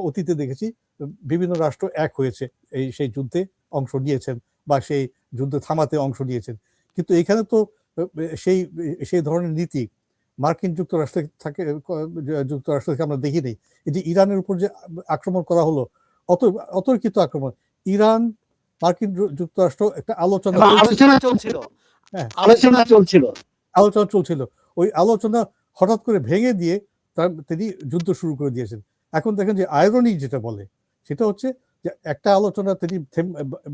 অতীতে দেখেছি বিভিন্ন রাষ্ট্র এক হয়েছে, সেই যুদ্ধে অংশ নিয়েছেন বা সেই যুদ্ধ থামাতে অংশ নিয়েছেন। কিন্তু এখানে তো সেই ধরনের নীতি মার্কিন যুক্তরাষ্ট্র থেকে আমরা দেখি নেই। এই যে ইরানের উপর যে আক্রমণ করা হলো, অতর্কিত আক্রমণ, ইরান মার্কিন যুক্তরাষ্ট্র একটা আলোচনা চলছিল, হ্যাঁ আলোচনা চলছিল, ওই আলোচনা হঠাৎ করে ভেঙে দিয়ে তিনি যুদ্ধ শুরু করে দিয়েছেন। এখন দেখেন যে আয়রনি যেটা বলে, সেটা হচ্ছে যে একটা আলোচনা তিনি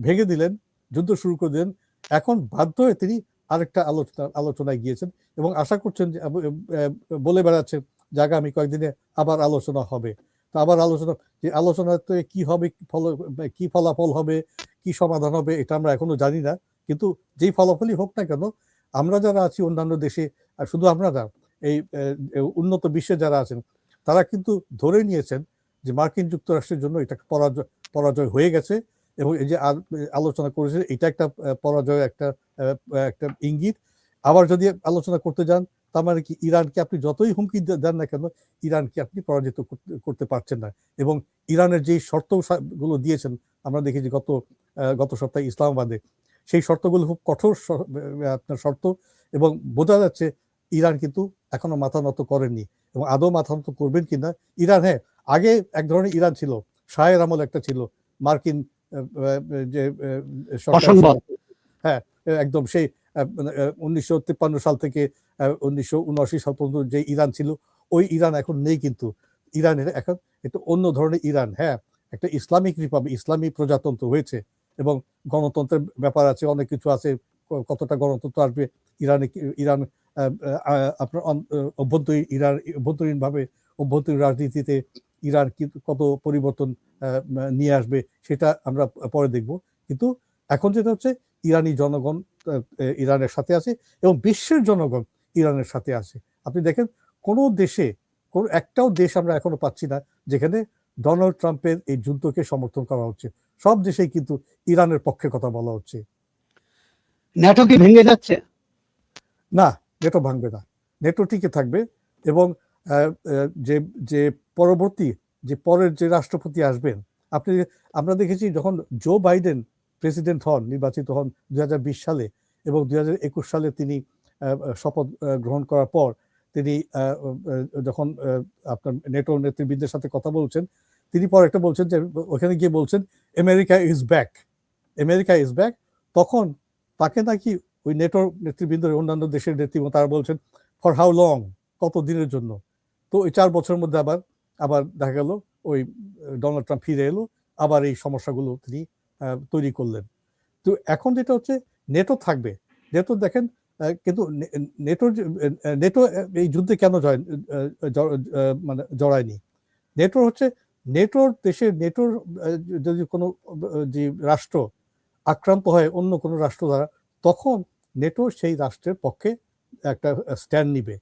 ভেঙে দিলেন, যুদ্ধ শুরু করে দিলেন, এখন বাধ্য হয়ে তিনি আরেকটা আলোচনায় গিয়েছেন এবং আশা করছেন যে বলে বেড়াচ্ছেন যে আগামী কয়েকদিনে আবার আলোচনা হবে। তো আবার আলোচনাতে কি হবে, কি ফলাফল হবে, কি সমাধান হবে, এটা আমরা এখনো জানি না। কিন্তু যেই ফলাফলই হোক না কেন, আমরা যারা আছি অন্যান্য দেশে, আর শুধু আমরা না, এই উন্নত বিশ্বে যারা আছেন, তারা কিন্তু ধরে নিয়েছেন যে মার্কিন যুক্তরাষ্ট্রের জন্য এটা পরাজয় হয়ে গেছে, এবং এই যে আলোচনা করেছে এটা একটা পরাজয়, একটা ইঙ্গিত। আবার যদি আলোচনা করতে যান, তার মানে কি ইরানকে আপনি যতই হুমকি দেন না কেন, ইরানকে আপনি পরাজিত করতে পারছেন না। এবং ইরানের যেই শর্তগুলো দিয়েছেন, আমরা দেখেছি গত সপ্তাহে ইসলামাবাদে, সেই শর্তগুলো খুব কঠোর আপনার শর্ত, এবং বোঝা যাচ্ছে ইরান কিন্তু এখনো মাথা নত করেননি, এবং আদৌ মাথা নত করবেন কিনা। ইরান, হ্যাঁ, আগে এক ধরনের ইরান ছিল, শাহের আমল একটা ছিল, মার্কিন যে হ্যাঁ, একদম সেই 1953 সাল থেকে 1979 সাল পর্যন্ত যে ইরান ছিল, ওই ইরান এখন নেই। কিন্তু ইরানের এখন একটু অন্য ধরনের ইরান, হ্যাঁ, একটা ইসলামিক রিপাবলিক, ইসলামী প্রজাতন্ত্র হয়েছে, এবং গণতন্ত্রের ব্যাপার আছে, অনেক কিছু আছে। কতটা গণতন্ত্র আসবে ইরান আপনার অভ্যন্তরীণ রাজনীতিতে ইরান কত পরিবর্তন নিয়ে আসবে, সেটা আমরা পরে দেখব। কিন্তু এখন যেটা হচ্ছে, ইরানি জনগণ ইরানের সাথে আছে, এবং বিশ্বের জনগণ ইরানের সাথে আছে। আপনি দেখেন কোনো একটাও দেশ আমরা এখনো পাচ্ছি না যেখানে ডোনাল্ড ট্রাম্পের এই যুদ্ধকে সমর্থন করা হচ্ছে। সব দেশেই কিন্তু ইরানের পক্ষে কথা বলা হচ্ছে। ন্যাটো কি ভেঙে যাচ্ছে? না, নেটো ভাঙবে না, নেটো টিকে থাকবে। এবং যে পরবর্তী পরের যে রাষ্ট্রপতি আসবেন, আমরা দেখেছি যখন জো বাইডেন প্রেসিডেন্ট হন, নির্বাচিত হন 2020 সালে, এবং 2021 সালে তিনি শপথ গ্রহণ করার পর তিনি যখন আপনার নেটো নেতৃবৃন্দের সাথে কথা বলছেন, তিনি পরে একটা বলছেন যে, ওখানে গিয়ে বলছেন আমেরিকা ইজ ব্যাক। তখন তাকে নাকি ওই নেটোর নেতৃবৃন্দ, অন্যান্য দেশের নেতৃবৃন্দ, তারা বলছেন ফর হাউ লং, কত দিনের জন্য। তো ওই 4 বছরের মধ্যে আবার দেখা গেল ওই ডোনাল্ড ট্রাম্প ফিরে এলো, আবার এই সমস্যাগুলো তিনি তৈরি করলেন। তো এখন যেটা হচ্ছে, নেটো থাকবে, নেটো দেখেন, কিন্তু নেটো এই যুদ্ধে কেন মানে জড়ায়নি। নেটোর যদি কোনো যে রাষ্ট্র আক্রান্ত হয় অন্য কোনো রাষ্ট্র দ্বারা, তখন নেটো সেই রাষ্ট্রের পক্ষে একটা স্ট্যান্ড নিবে,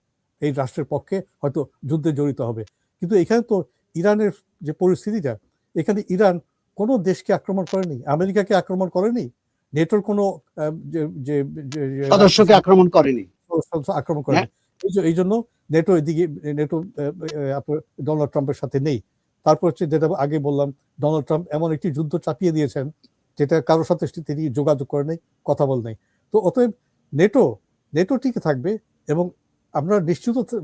এই রাষ্ট্রের পক্ষে হয়তো যুদ্ধে জড়িত হবে। কিন্তু এখানে তো ইরানের যে পরিস্থিতিটা, এখানে ইরান কোনো দেশকে আক্রমণ করেনি, আমেরিকাকে আক্রমণ করেনি, নেটোর কোনো সদস্যকে আক্রমণ করেনি। আক্রমণ করেনি। এই জন্য নেটো এদিকে, নেটো আপনার ডোনাল্ড ট্রাম্পের সাথে নেই। তারপর হচ্ছে যেটা আগে বললাম, ডোনাল্ড ট্রাম্প এমন একটি যুদ্ধ চাপিয়ে দিয়েছেন যেটা কারোর সাথে তিনি যোগাযোগ করে নেই, কথা বল নেই। তো অতএব নেটো টিকে থাকবে। এবং আমরা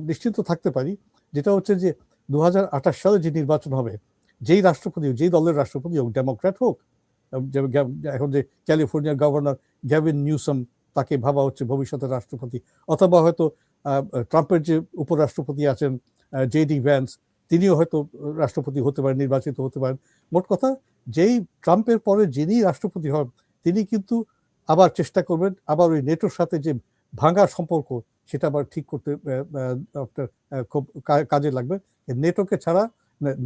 নিশ্চিত থাকতে পারি যেটা হচ্ছে যে 2028 সালে যে নির্বাচন হবে, যেই রাষ্ট্রপতি, যেই দলের রাষ্ট্রপতি হোক, ডেমোক্র্যাট হোক, এখন যে ক্যালিফোর্নিয়ার গভর্নর গ্যাভিন নিউসাম, তাকে ভাবা হচ্ছে ভবিষ্যতের রাষ্ট্রপতি, অথবা হয়তো ট্রাম্পের যে উপরাষ্ট্রপতি আছেন জেডি ভ্যান্স, তিনিও হয়তো রাষ্ট্রপতি হতে পারেন, নির্বাচিত হতে পারেন। মোট কথা, যেই ট্রাম্পের পরে যিনি রাষ্ট্রপতি হন, তিনি কিন্তু আবার চেষ্টা করবেন আবার ওই নেটোর সাথে যে ভাঙা সম্পর্ক, সেটা আবার ঠিক করতে আপনার খুব কাজে লাগবে। নেটোকে ছাড়া,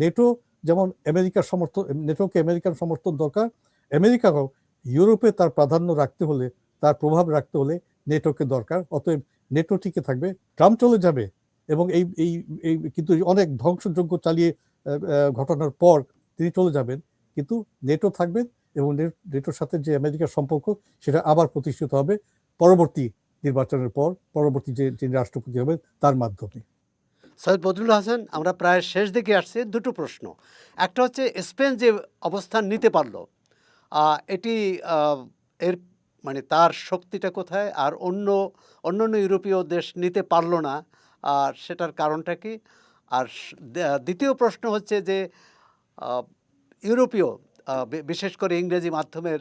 নেটো যেমন আমেরিকার সমর্থন, নেটোকে আমেরিকার সমর্থন দরকার, আমেরিকাও ইউরোপে তার প্রাধান্য রাখতে হলে, তার প্রভাব রাখতে হলে নেটোকে দরকার। অতএব নেটো টিকে থাকবে। ট্রাম্প চলে যাবে এবং এই এই কিন্তু অনেক ধ্বংসযজ্ঞ চালিয়ে ঘটনার পর তিনি চলে যাবেন, কিন্তু নেটো থাকবেন এবং নেটোর সাথে যে আমেরিকার সম্পর্ক, সেটা আবার প্রতিষ্ঠিত হবে পরবর্তী নির্বাচনের পর, পরবর্তী যে যিনি রাষ্ট্রপতি হবেন তার মাধ্যমে। সৈয়দ বদরুল হাসান, আমরা প্রায় শেষ দিকে আসছি। দুটো প্রশ্ন। একটা হচ্ছে স্পেন যে অবস্থান নিতে পারলো, এটি এর মানে তার শক্তিটা কোথায়, আর অন্যান্য ইউরোপীয় দেশ নিতে পারলো না, আর সেটার কারণটা কি? আর দ্বিতীয় প্রশ্ন হচ্ছে যে ইউরোপীয় বিশেষ করে ইংরেজি মাধ্যমের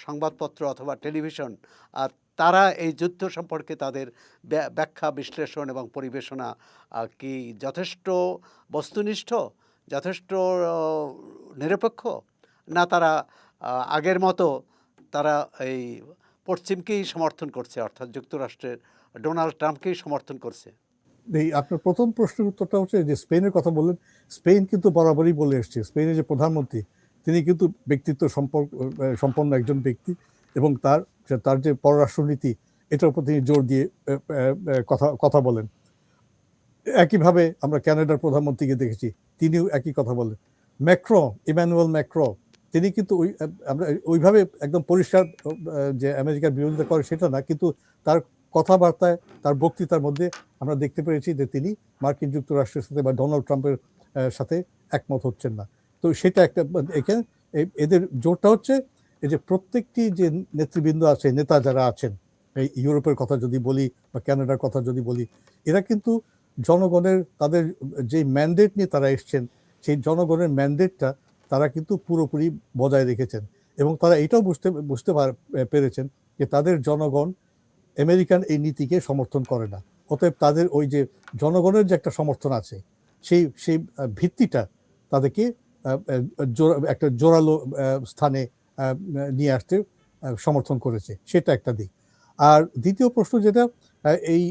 সংবাদপত্র অথবা টেলিভিশন, তারা এই যুদ্ধ সম্পর্কে তাদের ব্যাখ্যা, বিশ্লেষণ এবং পরিবেশনা কি যথেষ্ট বস্তুনিষ্ঠ, যথেষ্ট নিরপেক্ষ, না তারা আগের মতো তারা এই পশ্চিমকেই সমর্থন করছে, অর্থাৎ যুক্তরাষ্ট্রের ডোনাল্ড ট্রাম্পকেই সমর্থন করছে? এই আপনার প্রথম প্রশ্নের উত্তরটা হচ্ছে যে স্পেনের কথা বললেন। স্পেন কিন্তু বরাবরই বলে এসছে, স্পেনের যে প্রধানমন্ত্রী, তিনি কিন্তু ব্যক্তিত্ব সম্পন্ন একজন ব্যক্তি, এবং তার যে পররাষ্ট্রনীতি, এটার উপর তিনি জোর দিয়ে কথা বলেন। একইভাবে আমরা ক্যানাডার প্রধানমন্ত্রীকে দেখেছি, তিনিও একই কথা বলেন। ইমানুয়েল ম্যাক্রো, তিনি কিন্তু আমরা ওইভাবে একদম পরিষ্কার যে আমেরিকার বিরোধিতা করে সেটা না, কিন্তু তার কথাবার্তায়, তার বক্তৃতার মধ্যে আমরা দেখতে পেরেছি যে তিনি মার্কিন যুক্তরাষ্ট্রের সাথে বা ডোনাল্ড ট্রাম্পের সাথে একমত হচ্ছেন না। তো সেটা একটা, এখানে এদের জোরটা হচ্ছে এই যে প্রত্যেকটি যে নেতৃবৃন্দ আছে, নেতা যারা আছেন, এই ইউরোপের কথা যদি বলি বা ক্যানাডার কথা যদি বলি, এরা কিন্তু জনগণের, তাদের যে ম্যান্ডেট নিয়ে তারা এসছেন, সেই জনগণের ম্যান্ডেটটা তারা কিন্তু পুরোপুরি বজায় রেখেছেন। এবং তারা এটাও বুঝতে পেরেছেন যে তাদের জনগণ আমেরিকান এই নীতিকে সমর্থন করে না। অতএব তাদের ওই যে জনগণের যে একটা সমর্থন আছে, সেই ভিত্তিটা তাদেরকে একটা জোরালো স্থানে নিয়ে আসতে সমর্থন করেছে, সেটা একটা দিক। আর দ্বিতীয় প্রশ্ন যেটা, এই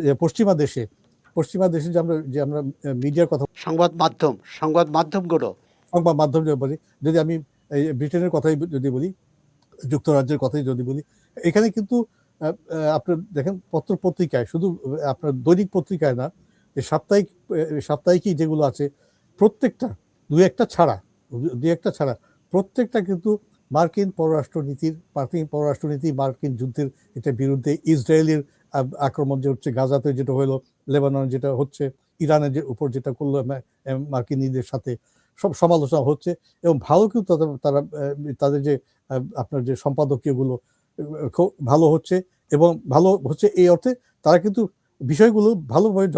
যে পশ্চিমা দেশে যে আমরা মিডিয়ার কথা, সংবাদ মাধ্যমগুলো, সংবাদ মাধ্যম বলি, যদি আমি ব্রিটেনের কথাই যদি বলি, যুক্তরাজ্যের কথাই যদি বলি, এখানে কিন্তু আপনার দেখেন পত্র পত্রিকায়, শুধু আপনার দৈনিক পত্রিকায় না, যে সাপ্তাহিকই যেগুলো আছে, প্রত্যেকটা দুই একটা ছাড়া প্রত্যেকটা কিন্তু মার্কিন পররাষ্ট্রনীতি, মার্কিন যুদ্ধের এটা বিরুদ্ধে, ইসরায়েলের আক্রমণ যে হচ্ছে, গাজাতে যেটা হলো, লেবাননে যেটা হচ্ছে, ইরানের যে উপর যেটা করলো মার্কিনীদের সাথে, সব সমালোচনা হচ্ছে। এবং ভালো কিন্তু তারা তাদের যে আপনার যে সম্পাদকীয়গুলো খুব ভালো হচ্ছে, এবং ভালো হচ্ছে এই অর্থে তারা কিন্তু বিষয়গুলো ভালোভাবে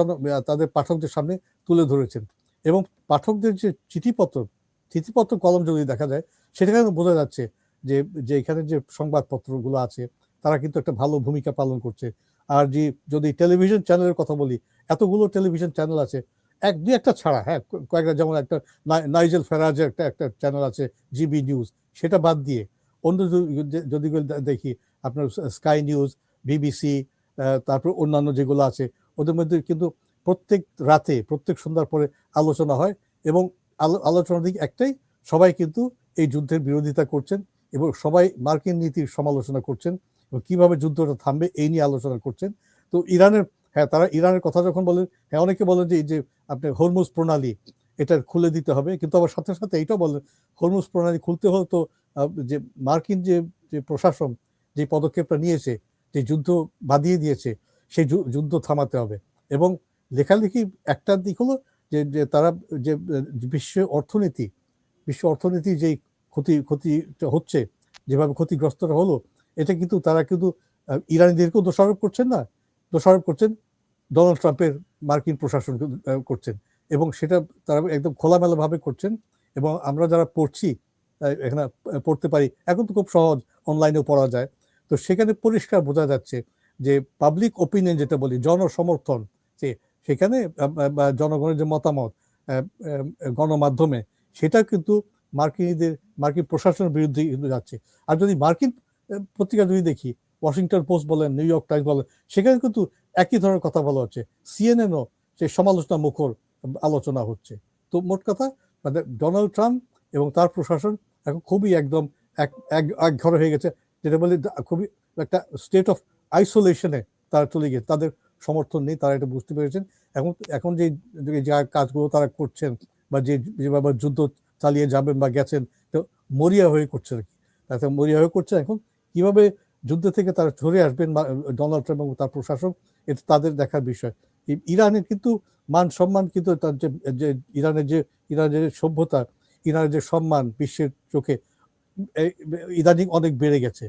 তাদের পাঠকদের সামনে তুলে ধরেছেন। এবং পাঠকদের যে চিঠিপত্র কলম যদি দেখা যায়, সেটা কিন্তু বোঝা যাচ্ছে যে এখানে যে সংবাদপত্রগুলো আছে, তারা কিন্তু একটা ভালো ভূমিকা পালন করছে। আর যদি টেলিভিশন চ্যানেলের কথা বলি, এতগুলো টেলিভিশন চ্যানেল আছে, দুই একটা ছাড়া, হ্যাঁ কয়েকটা, যেমন একটা নাইজেল ফেরাজের একটা চ্যানেল আছে, জিবি নিউজ, সেটা বাদ দিয়ে অন্য যদি দেখি, আপনার স্কাই নিউজ, বিবিসি, তারপর অন্যান্য যেগুলো আছে, ওদের মধ্যে কিন্তু প্রত্যেক রাতে, প্রত্যেক সন্ধ্যার পরে আলোচনা হয়, এবং আলোচনার দিক একটাই, সবাই কিন্তু এই যুদ্ধের বিরোধিতা করছেন, এবং সবাই মার্কিন নীতির সমালোচনা করছেন, এবং কিভাবে যুদ্ধটা থামবে এই নিয়ে আলোচনা করছেন। তো ইরানের হ্যাঁ, তারা ইরানের কথা যখন বলেন, হ্যাঁ অনেকে বলেন যে এই যে আপনি হরমুজ প্রণালী এটা খুলে দিতে হবে, কিন্তু আবার সাথে সাথে এইটাও বলেন হরমুজ প্রণালী খুলতে হলে তো যে মার্কিন যে যে প্রশাসন যে পদক্ষেপটা নিয়েছে, যে যুদ্ধ বাঁধিয়ে দিয়েছে, সেই যুদ্ধ থামাতে হবে। এবং লেখালেখি একটা দিক হলো যে যে তারা যে বিশ্ব অর্থনীতি যেই ক্ষতি হচ্ছে, যেভাবে ক্ষতিগ্রস্তরা হলো, এটা কিন্তু তারা কিন্তু ইরানিদেরকেও দোষারোপ করছেন না, দোষারোপ করছেন ডোনাল্ড ট্রাম্পের মার্কিন প্রশাসন করছেন, এবং সেটা তারা একদম খোলামেলাভাবে করছেন। এবং আমরা যারা পড়ছি, এখানে পড়তে পারি, এখন তো খুব সহজ, অনলাইনেও পড়া যায়। তো সেখানে পরিষ্কার বোঝা যাচ্ছে যে পাবলিক ওপিনিয়ন যেটা বলি, জনসমর্থন, যে সেখানে বা জনগণের যে মতামত গণমাধ্যমে, সেটা কিন্তু মার্কিন প্রশাসনের বিরুদ্ধে কিন্তু যাচ্ছে। আর যদি মার্কিন পত্রিকা যদি দেখি, ওয়াশিংটন পোস্ট বলেন, নিউ ইয়র্ক টাইমস বলেন, সেখানে কিন্তু একই ধরনের কথা বলা হচ্ছে। সিএনএনও সেই সমালোচনা মুখর আলোচনা হচ্ছে। তো মোট কথা, মানে ডোনাল্ড ট্রাম্প এবং তার প্রশাসন এখন খুবই একদম এক ঘর হয়ে গেছে, যেটা বলে খুবই একটা স্টেট অফ আইসোলেশনে তারা চলে গেছে। তাদের সমর্থন নেই, তারা এটা বুঝতে পেরেছেন। এখন এখন যে যা কাজগুলো তারা করছেন, বা যেভাবে যুদ্ধ চালিয়ে যাবেন বা গেছেন, তো মরিয়া হয়ে করছে আর কি। তাতে মরিয়া হয়ে করছে। এখন কিভাবে যুদ্ধ থেকে তারা সরে আসবেন ডোনাল্ড ট্রাম্প এবং তার প্রশাসন, এটা তাদের দেখার বিষয়। ইরানের কিন্তু মান সম্মান, কিন্তু তার যে ইরানের যে সভ্যতা, ইরানের যে সম্মান বিশ্বের চোখে ইদানিং অনেক বেড়ে গেছে।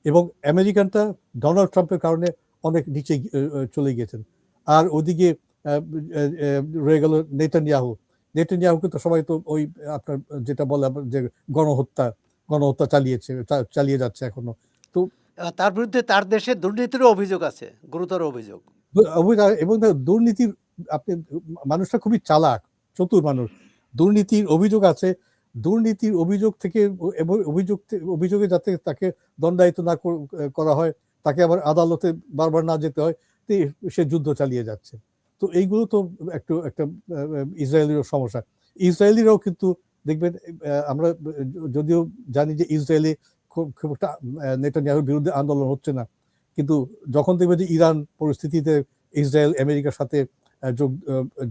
এবং আমেরিকানটা ডোনাল্ড ট্রাম্পের কারণে অনেক নিচে চলে গিয়েছেন। আর ওদিকে রয়ে গেল নেতানিয়াহুকে তো সবাই তো ওই আপনার যেটা বলে যে গণহত্যা চালিয়ে যাচ্ছে এখনো। তো তার বিরুদ্ধে তার দেশে দুর্নীতিরও অভিযোগ আছে, গুরুতর অভিযোগ। এবং দুর্নীতির, আপনি মানুষটা খুবই চালাক, চতুর মানুষ। দুর্নীতির অভিযোগ আছে, দুর্নীতির অভিযোগ থেকে এবং অভিযোগে যাতে তাকে দণ্ডায়িত না করা হয়, তাকে আবার আদালতে বারবার না যেতে হয়, সে যুদ্ধ চালিয়ে যাচ্ছে। তো এইগুলো তো একটা ইসরায়েলেরও সমস্যা। ইসরায়েলিরাও কিন্তু দেখবেন, আমরা যদিও জানি যে ইসরায়েলি খুব একটা নেতানিয়াহুর বিরুদ্ধে আন্দোলন হচ্ছে না, কিন্তু যখন দেখবে যে ইরান পরিস্থিতিতে ইসরায়েল আমেরিকার সাথে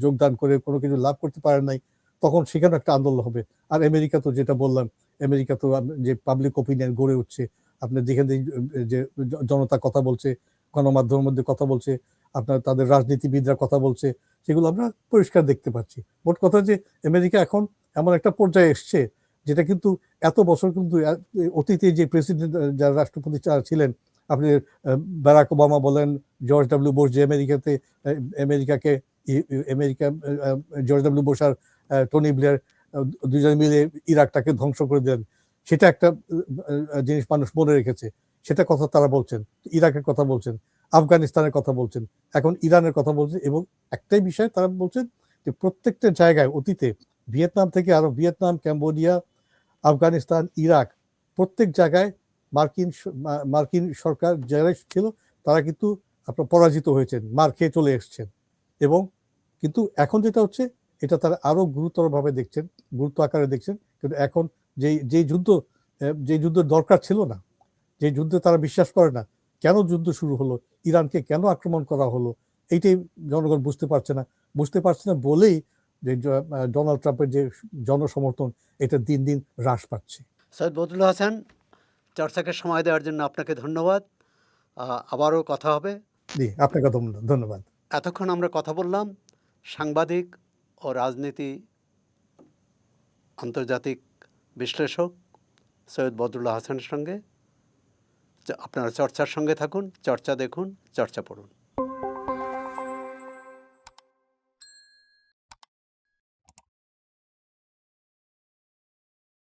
যোগদান করে কোনো কিছু লাভ করতে পারে নাই, তখন সেখানে একটা আন্দোলন হবে। আর আমেরিকা তো যেটা বললাম, আমেরিকা তো যে পাবলিক ওপিনিয়ন গড়ে উঠছে, আপনার যেখানে যে জনতা কথা বলছে, গণমাধ্যমের মধ্যে কথা বলছে, আপনার তাদের রাজনীতিবিদরা কথা বলছে, সেগুলো আমরা পরিষ্কার দেখতে পাচ্ছি। মোট কথা যে আমেরিকা এখন এমন একটা পর্যায়ে এসছে, যেটা কিন্তু এত বছর কিন্তু অতীতে যে প্রেসিডেন্ট, যারা রাষ্ট্রপতি ছিলেন, আপনি বারাক ওবামা বলেন, জর্জ ডাব্লিউ বুশ, যে আমেরিকাকে জর্জ ডাব্লিউ বুশ আর টনি ব্লেয়ার দুজন মিলে ইরাকটাকে ধ্বংস করে দিলেন, সেটা একটা জিনিস মানুষ মনে রেখেছে। সেটা কথা তারা বলছেন, ইরাকের কথা বলছেন, আফগানিস্তানের কথা বলছেন, এখন ইরানের কথা বলছেন। এবং একটাই বিষয় তারা বলছেন যে প্রত্যেকটা জায়গায় অতীতে, ভিয়েতনাম, ক্যাম্বোডিয়া, আফগানিস্তান, ইরাক, প্রত্যেক জায়গায় মার্কিন সরকার যারা ছিল, তারা কিন্তু আপনার পরাজিত হয়েছেন, মার খেয়ে চলে এসছেন। এবং কিন্তু এখন যেটা হচ্ছে, এটা তারা আরো গুরুতরভাবে দেখছেন, গুরুত্ব আকারে দেখছেন। কিন্তু এখন যে যুদ্ধের দরকার ছিল না, যে যুদ্ধে তারা বিশ্বাস করে না, কেন যুদ্ধ শুরু হলো, ইরানকে কেন আক্রমণ করা হলো, এইটাই জনগণ বুঝতে পারছে না বলেই যে ডোনাল্ড ট্রাম্পের যে জনসমর্থন, এটা দিন দিন হ্রাস পাচ্ছে। সৈয়দ বদরুল হাসান, চর্চাকে সময় দেওয়ার জন্য আপনাকে ধন্যবাদ। আবারও কথা হবে। জি, আপনাকে ধন্যবাদ। এতক্ষণ আমরা কথা বললাম সাংবাদিক ও রাজনীতি আন্তর্জাতিক বিশ্লেষক সৈয়দ বদরুল হাসানের সঙ্গে। আপনারা চর্চার সঙ্গে থাকুন, চর্চা দেখুন, চর্চা পড়ুন।